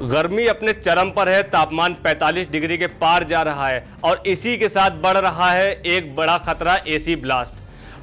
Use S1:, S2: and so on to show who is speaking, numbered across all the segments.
S1: गर्मी अपने चरम पर है। तापमान 45 डिग्री के पार जा रहा है और इसी के साथ बढ़ रहा है एक बड़ा खतरा, एसी ब्लास्ट।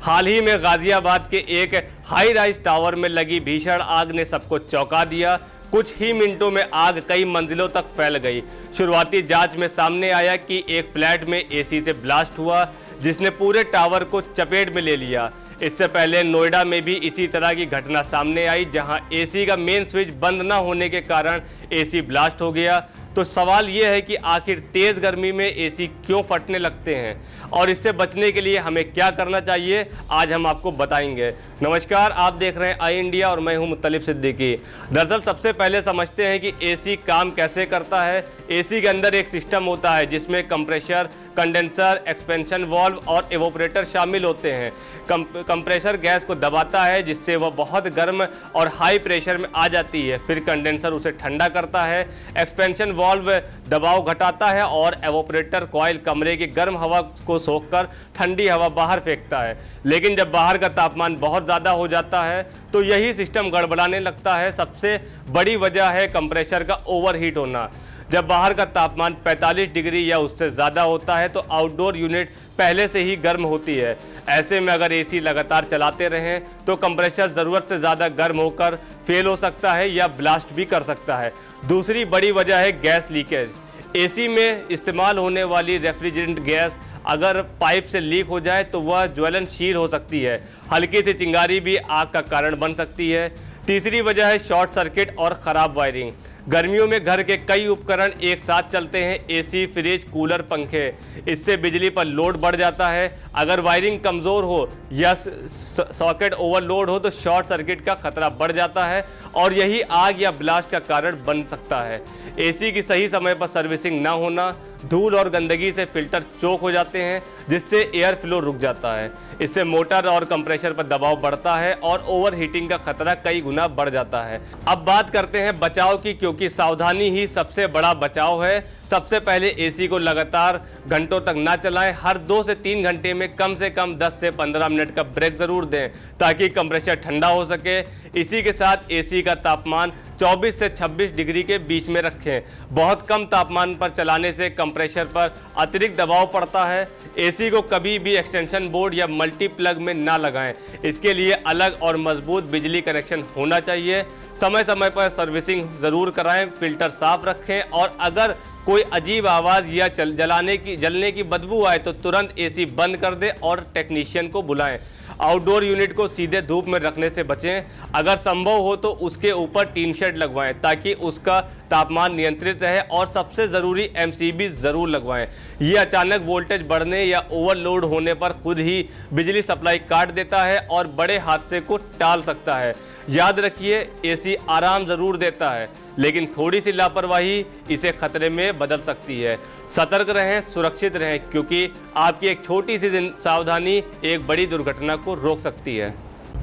S1: हाल ही में गाजियाबाद के एक हाई राइज टावर में लगी भीषण आग ने सबको चौंका दिया। कुछ ही मिनटों में आग कई मंजिलों तक फैल गई। शुरुआती जांच में सामने आया कि एक फ्लैट में एसी से ब्लास्ट हुआ, जिसने पूरे टावर को चपेट में ले लिया। इससे पहले नोएडा में भी इसी तरह की घटना सामने आई, जहां एसी का मेन स्विच बंद न होने के कारण एसी ब्लास्ट हो गया। तो सवाल ये है कि आखिर तेज़ गर्मी में एसी क्यों फटने लगते हैं और इससे बचने के लिए हमें क्या करना चाहिए, आज हम आपको बताएंगे। नमस्कार, आप देख रहे हैं आई इंडिया और मैं हूं मुत्तलिब सिद्दीकी। दरअसल सबसे पहले समझते हैं कि एसी काम कैसे करता है। एसी के अंदर एक सिस्टम होता है जिसमें कंप्रेसर, कंडेंसर, एक्सपेंशन वाल्व और एवोपरेटर शामिल होते हैं। कंप्रेसर गैस को दबाता है जिससे वह बहुत गर्म और हाई प्रेशर में आ जाती है। फिर कंडेंसर उसे ठंडा करता है, एक्सपेंशन वाल्व दबाव घटाता है और एवोपरेटर कॉइल कमरे की गर्म हवा को सोखकर ठंडी हवा बाहर फेंकता है। लेकिन जब बाहर का तापमान बहुत ज़्यादा हो जाता है तो यही सिस्टम गड़बड़ाने लगता है। सबसे बड़ी वजह है कंप्रेसर का ओवरहीट होना। जब बाहर का तापमान 45 डिग्री या उससे ज़्यादा होता है तो आउटडोर यूनिट पहले से ही गर्म होती है। ऐसे में अगर एसी लगातार चलाते रहें तो कंप्रेसर ज़रूरत से ज़्यादा गर्म होकर फेल हो सकता है या ब्लास्ट भी कर सकता है। दूसरी बड़ी वजह है गैस लीकेज। एसी में इस्तेमाल होने वाली रेफ्रिजरेंट गैस अगर पाइप से लीक हो जाए तो वह ज्वलनशील हो सकती है। हल्की सी चिंगारी भी आग का कारण बन सकती है। तीसरी वजह है शॉर्ट सर्किट और ख़राब वायरिंग। गर्मियों में घर के कई उपकरण एक साथ चलते हैं, एसी, फ्रिज, कूलर, पंखे। इससे बिजली पर लोड बढ़ जाता है। अगर वायरिंग कमज़ोर हो या सॉकेट ओवरलोड हो तो शॉर्ट सर्किट का खतरा बढ़ जाता है और यही आग या ब्लास्ट का कारण बन सकता है। एसी की सही समय पर सर्विसिंग ना होना, धूल और गंदगी से फिल्टर चोक हो जाते हैं जिससे एयर फ्लो रुक जाता है। इससे मोटर और कंप्रेसर पर दबाव बढ़ता है और ओवरहीटिंग का खतरा कई गुना बढ़ जाता है। अब बात करते हैं बचाव की, क्योंकि सावधानी ही सबसे बड़ा बचाव है। सबसे पहले एसी को लगातार घंटों तक ना चलाएं। हर 2 से 3 घंटे में कम से कम 10 से 15 मिनट का ब्रेक ज़रूर दें ताकि कंप्रेसर ठंडा हो सके। इसी के साथ एसी का तापमान 24 से 26 डिग्री के बीच में रखें। बहुत कम तापमान पर चलाने से कंप्रेसर पर अतिरिक्त दबाव पड़ता है। एसी को कभी भी एक्सटेंशन बोर्ड या मल्टी प्लग में ना लगाएं। इसके लिए अलग और मजबूत बिजली कनेक्शन होना चाहिए। समय समय पर सर्विसिंग ज़रूर कराएं, फिल्टर साफ रखें और अगर कोई अजीब आवाज़ या जलने की बदबू आए तो तुरंत एसी बंद कर दें और टेक्नीशियन को बुलाएं। आउटडोर यूनिट को सीधे धूप में रखने से बचें। अगर संभव हो तो उसके ऊपर टीन शेड लगवाएं ताकि उसका तापमान नियंत्रित रहे और सबसे ज़रूरी एमसीबी ज़रूर लगवाएं। ये अचानक वोल्टेज बढ़ने या ओवरलोड होने पर खुद ही बिजली सप्लाई काट देता है और बड़े हादसे को टाल सकता है। याद रखिए, एसी आराम ज़रूर देता है लेकिन थोड़ी सी लापरवाही इसे खतरे में बदल सकती है। सतर्क रहें, सुरक्षित रहें, क्योंकि आपकी एक छोटी सी सावधानी एक बड़ी दुर्घटना को रोक सकती है।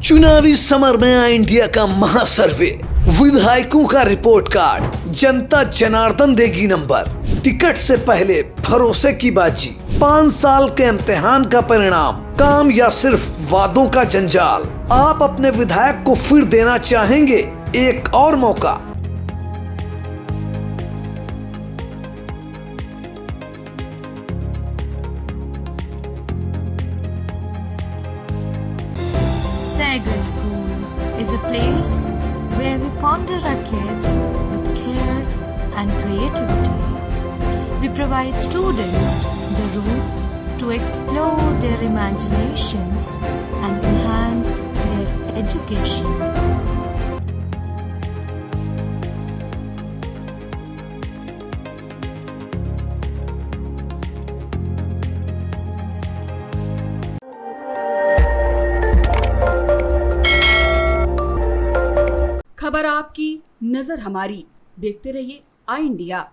S2: चुनावी समर में आई इंडिया का महासर्वे, विधायकों का रिपोर्ट कार्ड, जनता जनार्दन देगी नंबर, टिकट से पहले भरोसे की बाजी, 5 साल के इम्तिहान का परिणाम, काम या सिर्फ वादों का जंजाल। आप अपने विधायक को फिर देना चाहेंगे एक और मौका?
S3: Sagar School is a place where we ponder our kids with care and creativity. We provide students the room to explore their imaginations and enhance their education.
S4: खबर आपकी, नजर हमारी। देखते रहिए आई इंडिया।